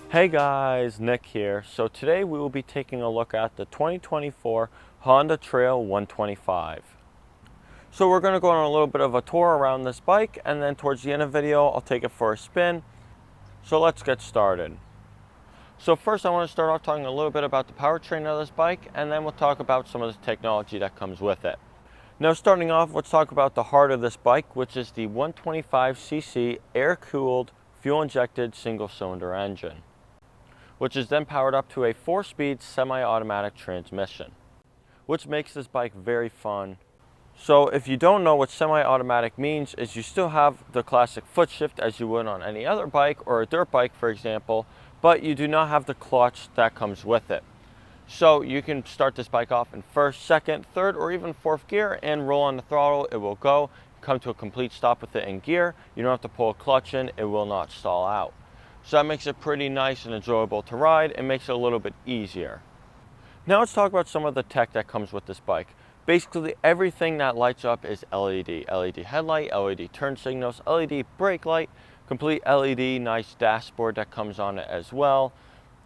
Hey guys, Nick here. So today we will be taking a look at the 2024 Honda Trail 125. So we're going to go on a little bit of a tour around this bike, and then towards the end of the video I'll take it for a spin. So let's get started. So first I want to start off talking a little bit about the powertrain of this bike, and then we'll talk about some of the technology that comes with it. Now starting off, let's talk about the heart of this bike, which is the 125cc air-cooled, fuel-injected single-cylinder engine, which is then powered up to a 4-speed semi-automatic transmission, which makes this bike very fun. So if you don't know what semi-automatic means, is you still have the classic foot shift as you would on any other bike or a dirt bike, for example, but you do not have the clutch that comes with it. So you can start this bike off in first, second, third, or even fourth gear and roll on the throttle. It will go, come to a complete stop with it in gear. You don't have to pull a clutch in, it will not stall out. So that makes it pretty nice and enjoyable to ride and makes it a little bit easier. Now let's talk about some of the tech that comes with this bike. Basically everything that lights up is LED. LED headlight, LED turn signals, LED brake light, complete LED nice dashboard that comes on it as well.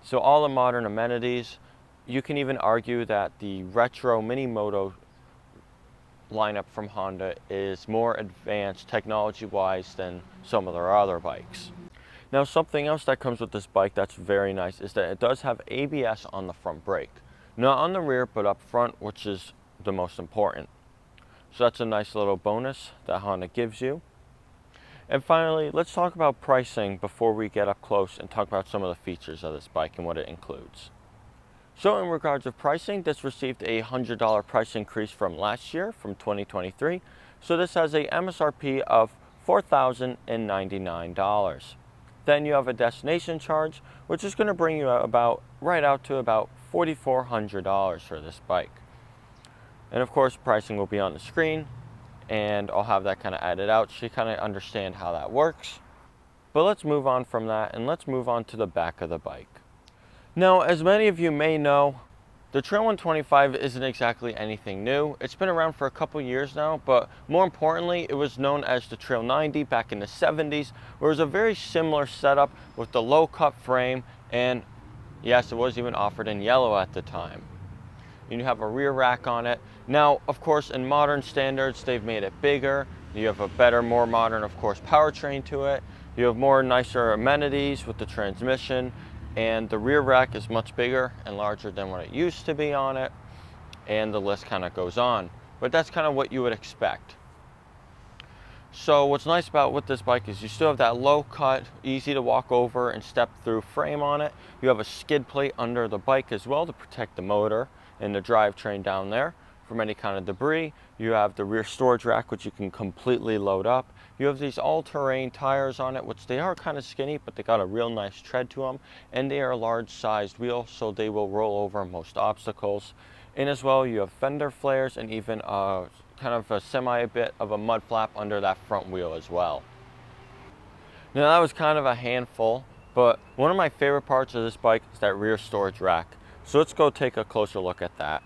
So all the modern amenities. You can even argue that the retro mini Moto lineup from Honda is more advanced technology-wise than some of their other bikes. Now something else that comes with this bike that's very nice is that it does have ABS on the front brake. Not on the rear, but up front, which is the most important. So that's a nice little bonus that Honda gives you. And finally, let's talk about pricing before we get up close and talk about some of the features of this bike and what it includes. So in regards of pricing, this received a $100 price increase from last year, from 2023. So this has a MSRP of $4,099. Then you have a destination charge, which is going to bring you right out to about $4,400 for this bike. And of course, pricing will be on the screen, and I'll have that kind of added out so you kind of understand how that works. But let's move on from that, and let's move on to the back of the bike. Now, as many of you may know, the Trail 125 isn't exactly anything new. It's been around for a couple years now, but more importantly, it was known as the Trail 90 back in the 70s, where it was a very similar setup with the low cut frame, and yes, it was even offered in yellow at the time. You have a rear rack on it. Now, of course, in modern standards, they've made it bigger. You have a better, more modern, of course, powertrain to it. You have more nicer amenities with the transmission, and the rear rack is much bigger and larger than what it used to be on it, and the list kind of goes on, but that's kind of what you would expect. So what's nice about with this bike is you still have that low cut, easy to walk over and step through frame on it. You have a skid plate under the bike as well to protect the motor and the drivetrain down there from any kind of debris. You have the rear storage rack, which you can completely load up. You have these all-terrain tires on it, which they are kind of skinny, but they got a real nice tread to them, and they are large-sized wheels, so they will roll over most obstacles. And as well, you have fender flares and even kind of a bit of a mud flap under that front wheel as well. Now that was kind of a handful, but one of my favorite parts of this bike is that rear storage rack. So let's go take a closer look at that.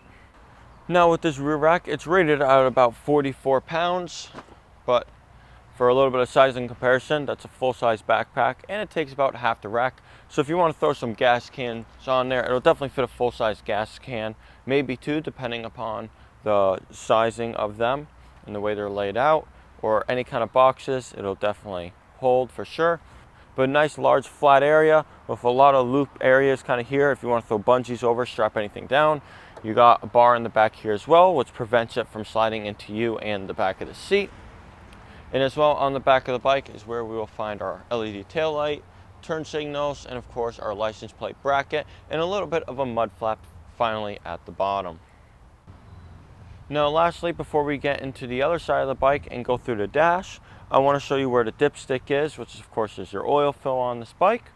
Now with this rear rack, it's rated at about 44 pounds, but for a little bit of size in comparison, that's a full-size backpack, and it takes about half the rack. So if you want to throw some gas cans on there, it'll definitely fit a full-size gas can, maybe two, depending upon the sizing of them and the way they're laid out, or any kind of boxes, it'll definitely hold for sure. But a nice large flat area with a lot of loop areas kind of here if you want to throw bungees over, strap anything down. You got a bar in the back here as well, which prevents it from sliding into you and the back of the seat. And as well, on the back of the bike is where we will find our LED taillight, turn signals, and of course our license plate bracket, and a little bit of a mud flap finally at the bottom. Now lastly, before we get into the other side of the bike and go through the dash, I want to show you where the dipstick is, which of course is your oil fill on this bike.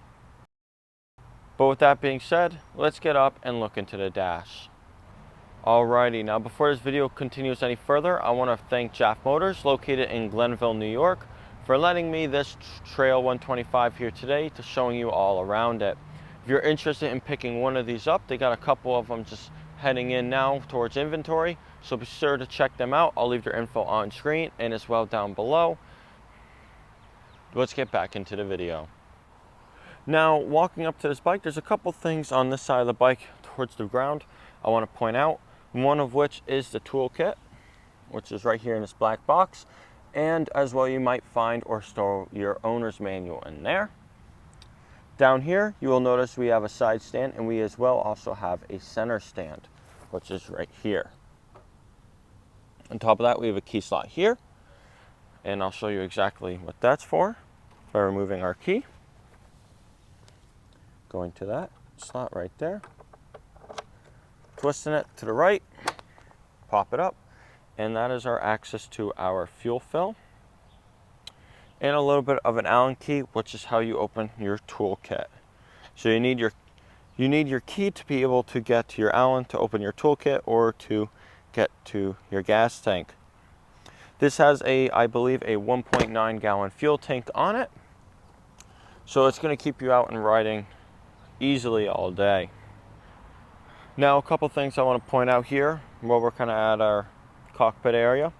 But with that being said, let's get up and look into the dash. Alrighty, now before this video continues any further, I want to thank JAF Motors, located in Glenville, New York, for letting me this Trail 125 here today to showing you all around it. If you're interested in picking one of these up, they got a couple of them just heading in now towards inventory, so be sure to check them out. I'll leave their info on screen and as well down below. Let's get back into the video. Now, walking up to this bike, there's a couple things on this side of the bike towards the ground I want to point out. One of which is the toolkit, which is right here in this black box, and as well you might find or store your owner's manual in there. Down here you will notice we have a side stand, and we as well also have a center stand, which is right here. On top of that we have a key slot here, and I'll show you exactly what that's for by removing our key. Going to that slot right there, twisting it to the right, pop it up, and that is our access to our fuel fill. And a little bit of an Allen key, which is how you open your toolkit. So you need your key to be able to get to your Allen to open your toolkit or to get to your gas tank. This has I believe a 1.9 gallon fuel tank on it, so it's going to keep you out and riding easily all day. Now, a couple things I want to point out here while we're kind of at our cockpit area.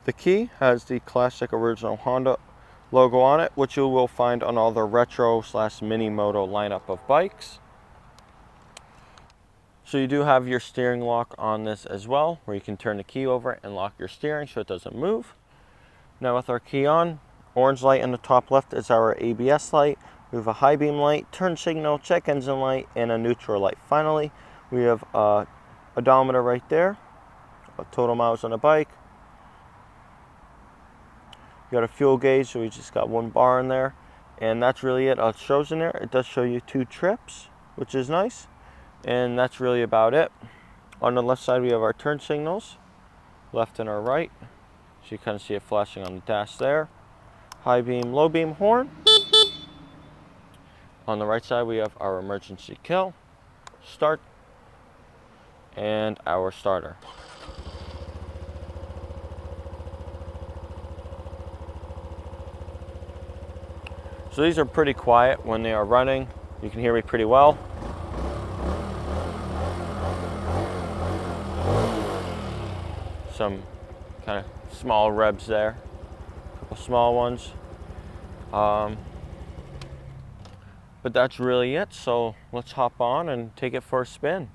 The key has the classic original Honda logo on it, which you will find on all the retro / mini Moto lineup of bikes. So you do have your steering lock on this as well, where you can turn the key over and lock your steering so it doesn't move. Now with our key on, orange light in the top left is our ABS light. We have a high beam light, turn signal, check engine light, and a neutral light. Finally, we have a odometer right there, total miles on the bike. You got a fuel gauge, so we just got one bar in there, and that's really it. It shows in there. It does show you 2 trips, which is nice, and that's really about it. On the left side we have our turn signals, left and our right, so you kind of see it flashing on the dash there. High beam, low beam horn. On the right side we have our emergency kill, start, and our starter. So these are pretty quiet when they are running. You can hear me pretty well. Some kind of small revs there, a couple small ones. But that's really it, so let's hop on and take it for a spin.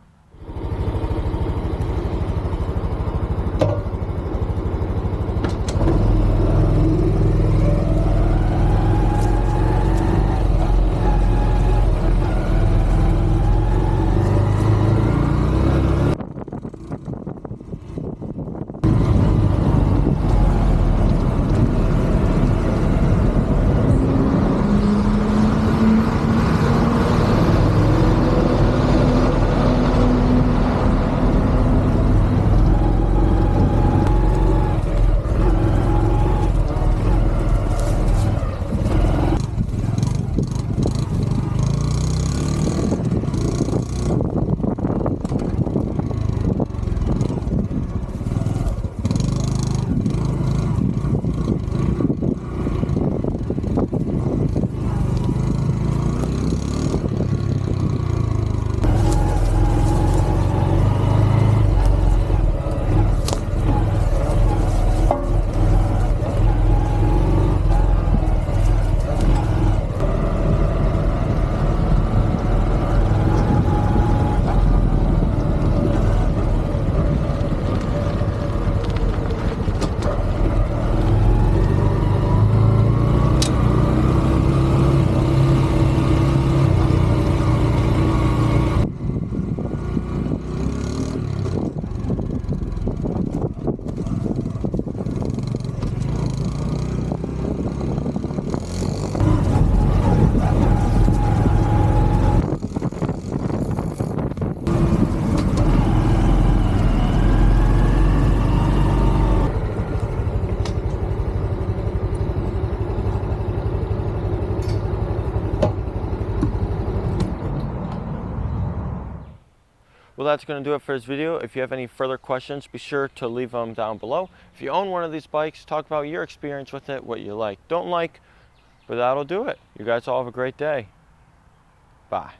that's going to do it for this video. If you have any further questions, be sure to leave them down below. If you own one of these bikes, talk about your experience with it, what you like, don't like, but that'll do it. You guys all have a great day. Bye.